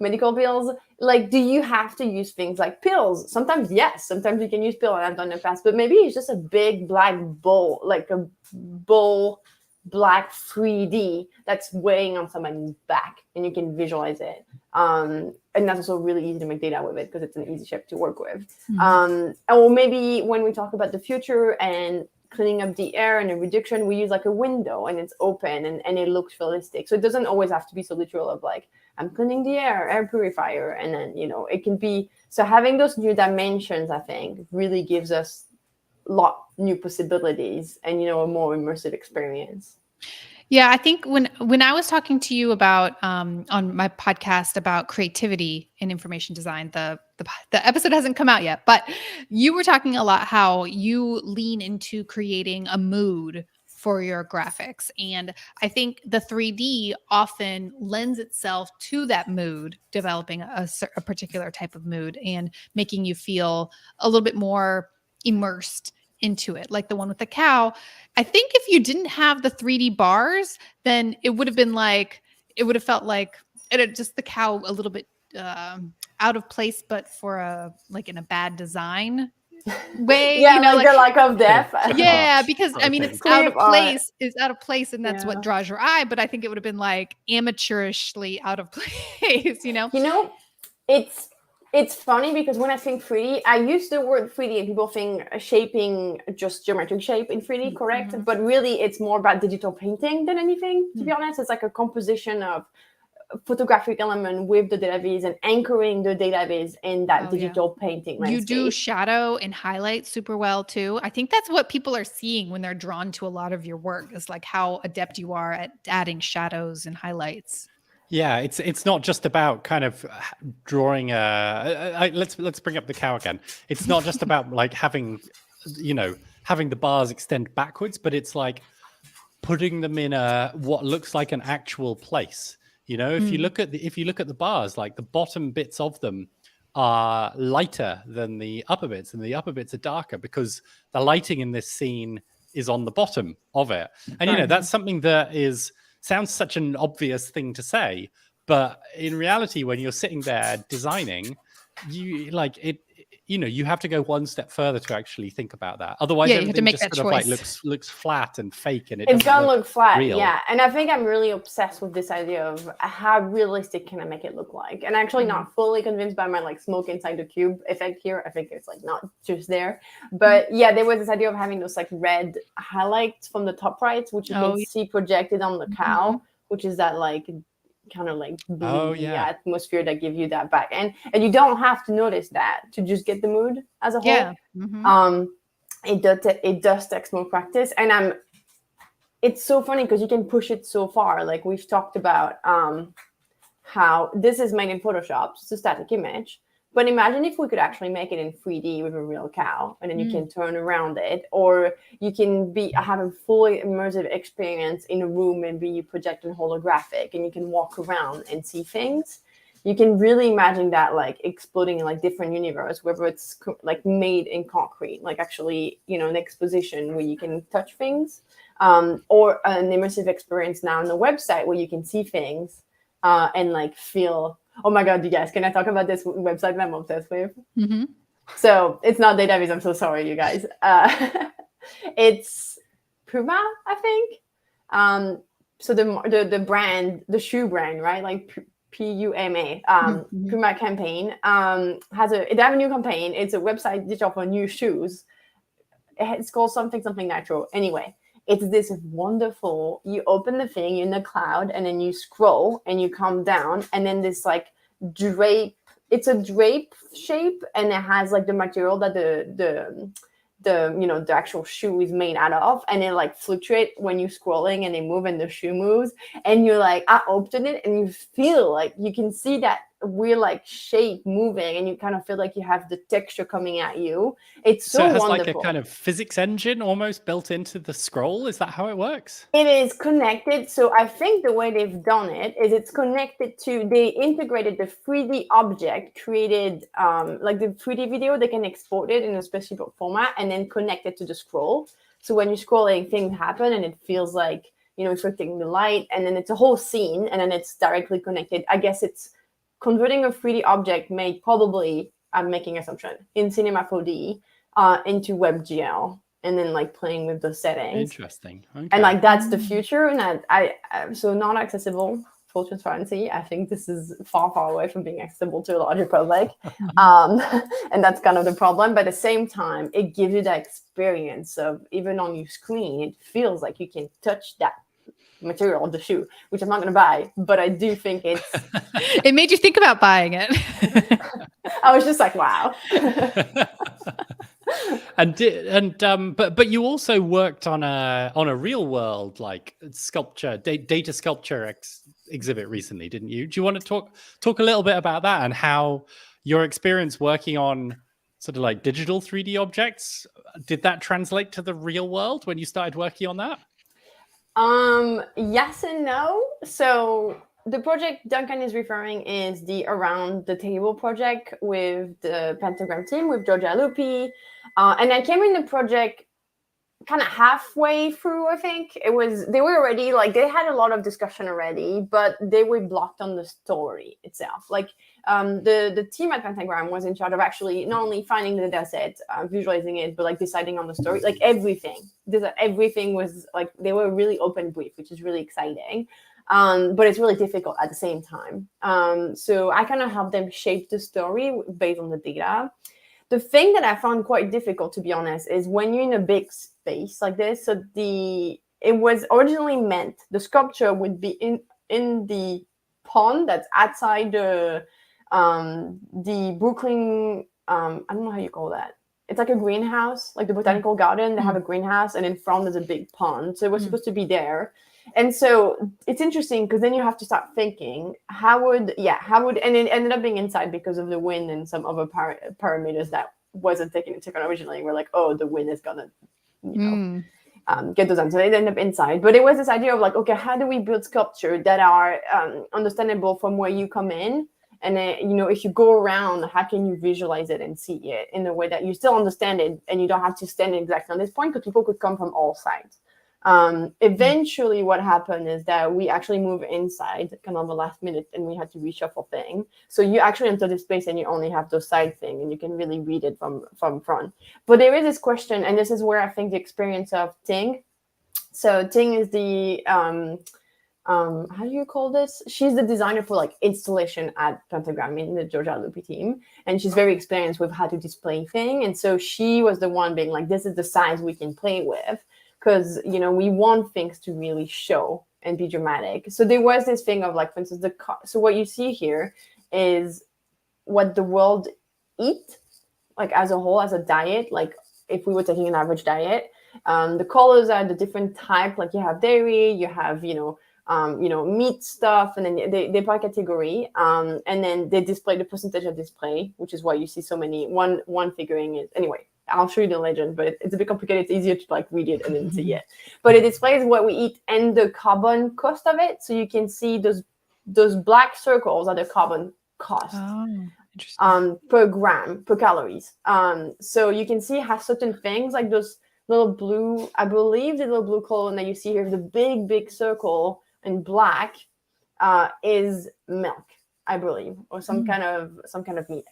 medical bills, like do you have to use things like pills? Sometimes yes, sometimes you can use pills, and I've done it in the past, but maybe it's just a big black bowl, like a bowl black 3D that's weighing on somebody's back, and you can visualize it. And that's also really easy to make data with it because it's an easy shape to work with. Or maybe when we talk about the future and cleaning up the air and a reduction, we use like a window and it's open and it looks realistic. So it doesn't always have to be so literal of like, I'm cleaning the air purifier. And then, it can be, so having those new dimensions, I think, really gives us new possibilities and a more immersive experience. Yeah, I think when I was talking to you about on my podcast about creativity in information design, the episode hasn't come out yet, but you were talking a lot how you lean into creating a mood for your graphics. And I think the 3D often lends itself to that mood, developing a particular type of mood and making you feel a little bit more immersed into it, like the one with the cow. I think if you didn't have the 3D bars, then it would have felt like just the cow a little bit out of place, but for in a bad design way, Yeah, like the lack of depth. yeah, because I mean it's out of Clip art. place. It's out of place, and that's Yeah. what draws your eye. But I think it would have been like amateurishly out of place, you know? You know, it's funny because when I think 3D, I use the word 3D and people think shaping just geometric shape in 3D, correct? Mhm. But really it's more about digital painting than anything, to be honest. It's like a composition of photographic element with the Dataviz and anchoring the Dataviz in that Oh, yeah. digital painting You do landscape. shadow and highlight super well too. I think that's what people are seeing when they're drawn to a lot of your work, is like how adept you are at adding shadows and highlights. Yeah, it's not just about kind of drawing let's bring up the cow again. It's not just about like having the bars extend backwards, but it's like putting them in what looks like an actual place. If you look at the bars, like the bottom bits of them are lighter than the upper bits, and the upper bits are darker because the lighting in this scene is on the bottom of it. And that's something that sounds such an obvious thing to say, but in reality, when you're sitting there designing, you have to go one step further to actually think about that. Otherwise, Yeah, you have to everything make just that sort of like choice. looks flat and fake, and It's doesn't gonna look flat, real. yeah. And I think I'm really obsessed with this idea of how realistic can I make it look like. And actually not fully convinced by my like smoke inside the cube effect here. I think it's like not just there. But yeah, there was this idea of having those like red highlights from the top right, which you can see projected on the cow, which is that like kind of like bleedy atmosphere that give you that back. And you don't have to notice that to just get the mood as a whole. Yeah. It does take more practice, and it's so funny because you can push it so far. Like we've talked about how this is made in Photoshop, it's a static image. But imagine if we could actually make it in 3D with a real cow, and then you can turn around it, or you can have a fully immersive experience in a room. Maybe you project a holographic, and you can walk around and see things. You can really imagine that like exploding in like different universe, whether it's like made in concrete, like actually, an exposition where you can touch things, or an immersive experience now on the website where you can see things and like feel. Oh my God, you guys, can I talk about this website that I'm obsessed with? So it's not Dataviz. I'm so sorry, you guys. It's Puma, I think. So the brand, the shoe brand, right? Like Puma, Puma campaign they have a new campaign. It's a website digital for new shoes. It's called something natural. Anyway, it's this wonderful, you open the thing, you're in the cloud, and then you scroll and you come down, and then this like drape, it's a drape shape, and it has like the material that the actual shoe is made out of, and it like fluctuate when you're scrolling, and they move and the shoe moves, and you're like, I open it, and you feel like you can see that weird like shape moving, and you kind of feel like you have the texture coming at you. It's so it has wonderful. like a kind of physics engine almost built into the scroll. Is that how it works? It is connected. So I think the way they've done it is it's connected to, they integrated the 3D object created, like the 3D video, they can export it in a specific format and then connect it to the scroll. So when you're scrolling, things happen, and it feels like, reflecting the light, and then it's a whole scene, and then it's directly connected. I guess it's converting a 3D object made probably, I'm making assumption, in Cinema 4D into WebGL, and then like playing with the settings. Interesting. Okay. And like that's the future, and so not accessible, full transparency. I think this is far away from being accessible to a larger public, and that's kind of the problem. But at the same time, it gives you that experience of, even on your screen, it feels like you can touch that material of the shoe, which I'm not going to buy, but I do think it's it made you think about buying it. I was just like, wow. But you also worked on a real world like sculpture, data sculpture exhibit recently, didn't you? Do you want to talk a little bit about that and how your experience working on sort of like digital 3D objects, did that translate to the real world when you started working on that? Yes and no. So the project Duncan is referring is the Around the Table project with the Pentagram team, with Georgia Lupi. And I came in the project kind of halfway through, I think. They were already, like, they had a lot of discussion already, but they were blocked on the story itself. Like, the team at Pentagram was in charge of actually not only finding the data set, visualizing it, but like deciding on the story, like everything. Everything was like, they were really open brief, which is really exciting. But it's really difficult at the same time. So I kind of helped them shape the story based on the data. The thing that I found quite difficult, to be honest, is when you're in a big space like this. So it was originally meant the sculpture would be in the pond that's outside the Brooklyn. I don't know how you call that. It's like a greenhouse, like the botanical garden. They have a greenhouse, and in front there's a big pond. So it was supposed to be there. And so it's interesting because then you have to start thinking, how would, and it ended up being inside because of the wind and some other parameters that wasn't taken into account originally. We're like, oh, the wind is gonna, get those on. So it ended up inside. But it was this idea of like, okay, how do we build sculpture that are understandable from where you come in? And then, if you go around, how can you visualize it and see it in a way that you still understand it and you don't have to stand exactly on this point, because people could come from all sides. Eventually what happened is that we actually moved inside kind of the last minute, and we had to reshuffle thing. So you actually enter this space and you only have those side thing, and you can really read it from front. But there is this question, and this is where I think the experience of Ting. So Ting is the, how do you call this? She's the designer for like installation at Pentagram in the Georgia Loopy team. And she's very experienced with how to display thing. And so she was the one being like, this is the size we can play with. Because, we want things to really show and be dramatic. So there was this thing of like, for instance, so what you see here is what the world eat, like as a whole, as a diet, like if we were taking an average diet. The colors are the different type, like you have dairy, you have, meat stuff, and then they by category. And then they display the percentage of display, which is why you see so many, one figuring is, anyway. I'll show you the legend, but it's a bit complicated. It's easier to like read it and then see it. But it displays what we eat and the carbon cost of it. So you can see those black circles are the carbon cost per gram, per calories. So you can see how certain things like those little blue, I believe the little blue column that you see here, the big circle in black is milk, I believe, or some kind of meat.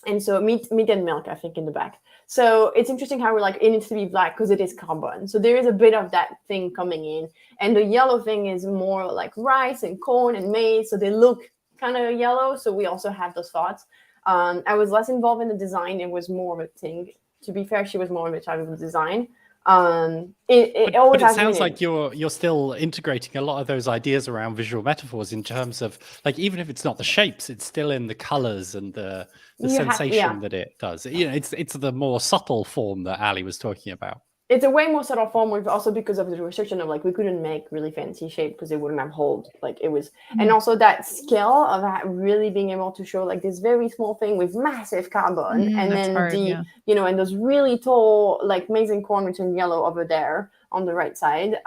And so meat and milk, I think, in the back. So it's interesting how we're like, it needs to be black because it is carbon. So there is a bit of that thing coming in. And the yellow thing is more like rice and corn and maize. So they look kind of yellow. So we also have those thoughts. I was less involved in the design. It was more of a thing. To be fair, she was more of a child of the design. But it sounds like you're still integrating a lot of those ideas around visual metaphors in terms of like, even if it's not the shapes, it's still in the colors and the sensation that it does. It's the more subtle form that Alli was talking about. It's a way more subtle form, with also because of the restriction of like we couldn't make really fancy shape because they wouldn't have hold. Like it was, and also that scale of that really being able to show like this very small thing with massive carbon, and then and those really tall like maize and corn, which in yellow over there on the right side,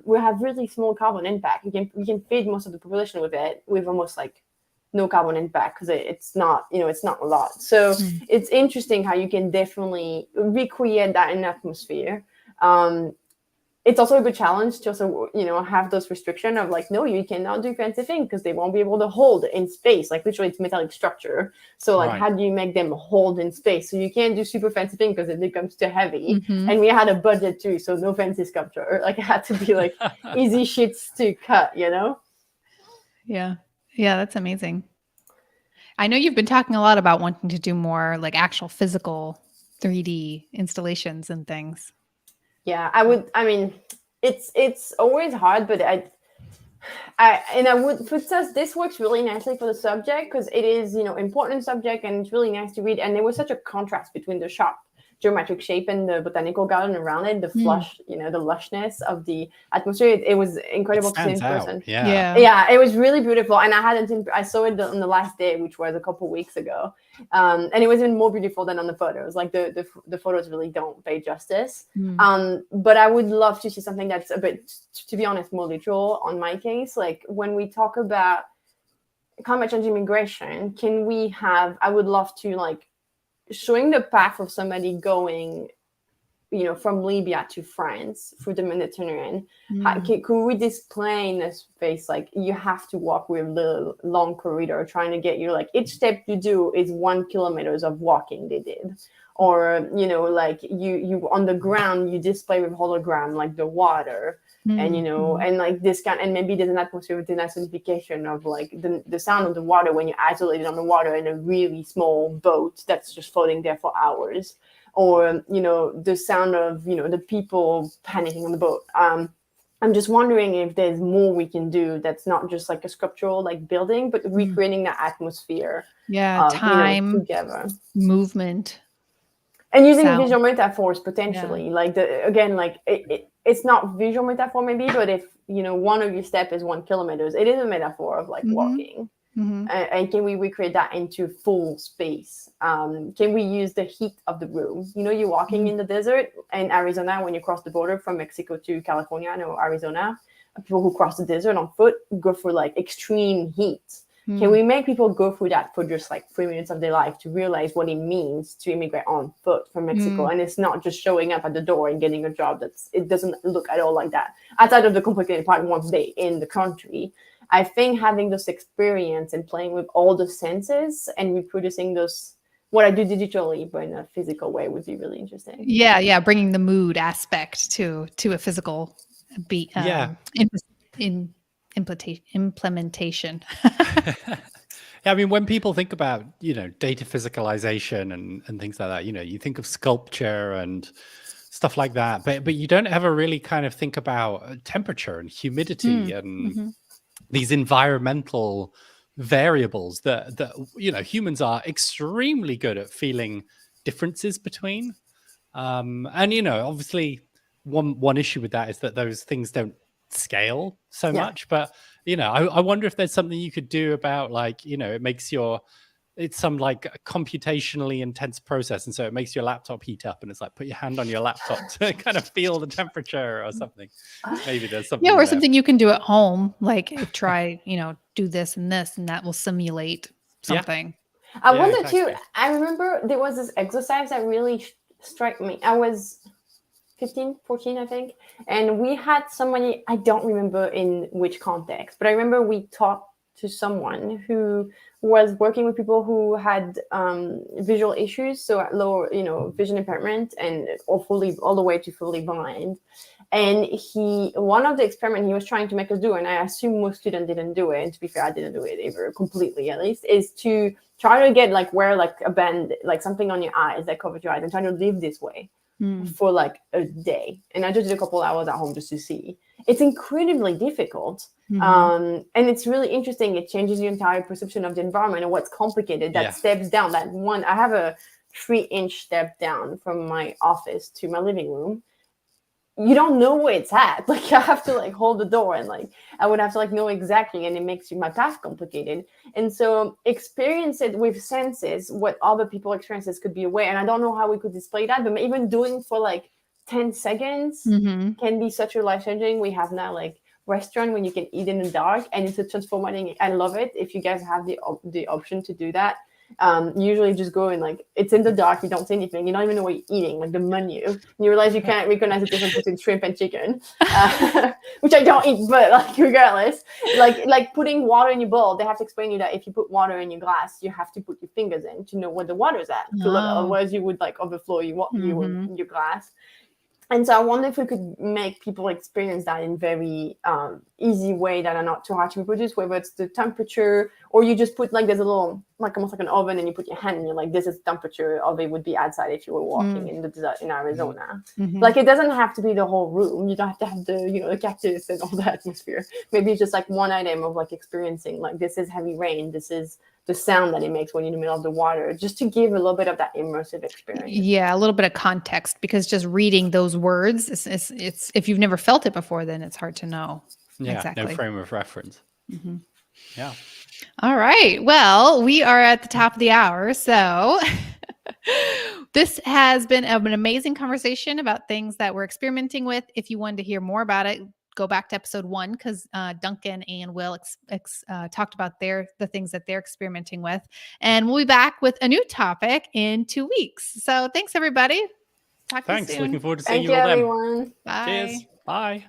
we have really small carbon impact. We can feed most of the population with it with almost like no carbon impact because it's not a lot. So it's interesting how you can definitely recreate that in atmosphere. It's also a good challenge to also have those restrictions of like, no, you cannot do fancy things because they won't be able to hold in space. Like literally it's metallic structure, so like how do you make them hold in space? So you can't do super fancy things because it becomes too heavy. And we had a budget too, so no fancy sculpture. Like it had to be like easy sheets to cut. Yeah, that's amazing. I know you've been talking a lot about wanting to do more like actual physical 3D installations and things. Yeah, I mean, it's always hard, but I would put this works really nicely for the subject because it is, important subject and it's really nice to read. And there was such a contrast between the sharp geometric shape and the botanical garden around it, the flush, the lushness of the atmosphere. It was incredible to see in person. Yeah, it was really beautiful. And I saw it on the last day, which was a couple weeks ago. And it was even more beautiful than on the photos. Like the photos really don't pay justice. But I would love to see something that's a bit, to be honest, more literal on my case. Like when we talk about climate change immigration, I would love to like showing the path of somebody going from Libya to France through the Mediterranean. Mm. Could we display in a space like you have to walk with the long corridor trying to get you, like each step you do is 1 kilometers of walking they did, or like you on the ground you display with hologram like the water. And and like this kind, and maybe there's an atmosphere with denazification of like the sound of the water when you're isolated on the water in a really small boat that's just floating there for hours, or the sound of the people panicking on the boat. I'm just wondering if there's more we can do that's not just like a sculptural like building, but recreating that atmosphere. Time, together, movement, and using sound. visual metaphors potentially. Like it's not visual metaphor maybe, but if one of your step is 1 kilometers, it is a metaphor of like walking. And can we recreate that into full space? Can we use the heat of the room? You're walking in the desert in Arizona when you cross the border from Mexico to California or Arizona. People who cross the desert on foot go through like extreme heat. Can we make people go through that for just like 3 minutes of their life to realize what it means to immigrate on foot from Mexico? And it's not just showing up at the door and getting a job. It doesn't look at all like that. Outside of the complicated part once they in the country, I think having this experience and playing with all the senses and reproducing those, what I do digitally, but in a physical way, would be really interesting. Yeah. Bringing the mood aspect to a physical implementation. Yeah, I mean, when people think about data physicalization and things like that, you think of sculpture and stuff like that, but you don't ever really kind of think about temperature and humidity and these environmental variables that humans are extremely good at feeling differences between. And obviously one issue with that is that those things don't scale so much, but I wonder if there's something you could do about like it's some like computationally intense process, and so it makes your laptop heat up, and it's like put your hand on your laptop to kind of feel the temperature or something. Maybe there's something or something you can do at home, like try do this and that will simulate something. I wonder too, I remember there was this exercise that really struck me. I was 15, 14, I think. And we had somebody, I don't remember in which context, but I remember we talked to someone who was working with people who had visual issues, so at lower, vision impairment, and all the way to fully blind. And one of the experiments he was trying to make us do, and I assume most students didn't do it, and to be fair, I didn't do it either completely, at least, is to try to get wear a band, like something on your eyes that covers your eyes, and try to live this way for like a day. And I just did a couple hours at home just to see. It's incredibly difficult. And it's really interesting. It changes your entire perception of the environment and what's complicated. That steps down, I have a 3-inch step down from my office to my living room. You don't know where it's at. Like I have to hold the door, and I would have to know exactly, and it makes my path complicated. And so experience it with senses, what other people experiences could be a way. And I don't know how we could display that, but even doing for 10 seconds can be such a life-changing. We have now restaurant when you can eat in the dark, and it's a transforming. I love it. If you guys have the option to do that, usually just go and it's in the dark, you don't see anything, you don't even know what you're eating, the menu, and you realize you can't recognize the difference between shrimp and chicken, which I don't eat, but regardless, putting water in your bowl, they have to explain you that if you put water in your glass, you have to put your fingers in to know where the water is at, otherwise you would overflow your glass. And so I wonder if we could make people experience that in very easy way that are not too hard to reproduce, whether it's the temperature, or you just put there's a little, almost like an oven, and you put your hand and you're this is the temperature of it would be outside if you were walking in the desert in Arizona. It doesn't have to be the whole room. You don't have to have the cactus and all the atmosphere. Maybe it's just one item of experiencing this is heavy rain, this is the sound that it makes when you're in the middle of the water, just to give a little bit of that immersive experience. Yeah, a little bit of context, because just reading those words, it's if you've never felt it before, then it's hard to know. Yeah, exactly. No frame of reference. Yeah. All right. Well, we are at the top of the hour, so this has been an amazing conversation about things that we're experimenting with. If you wanted to hear more about it, go back to episode 1, because Duncan and Will talked about the things that they're experimenting with. And we'll be back with a new topic in 2 weeks. So thanks, everybody. Talk Thanks. to you soon. Looking forward to seeing Thank you you, all then. everyone. Bye. Cheers. Bye.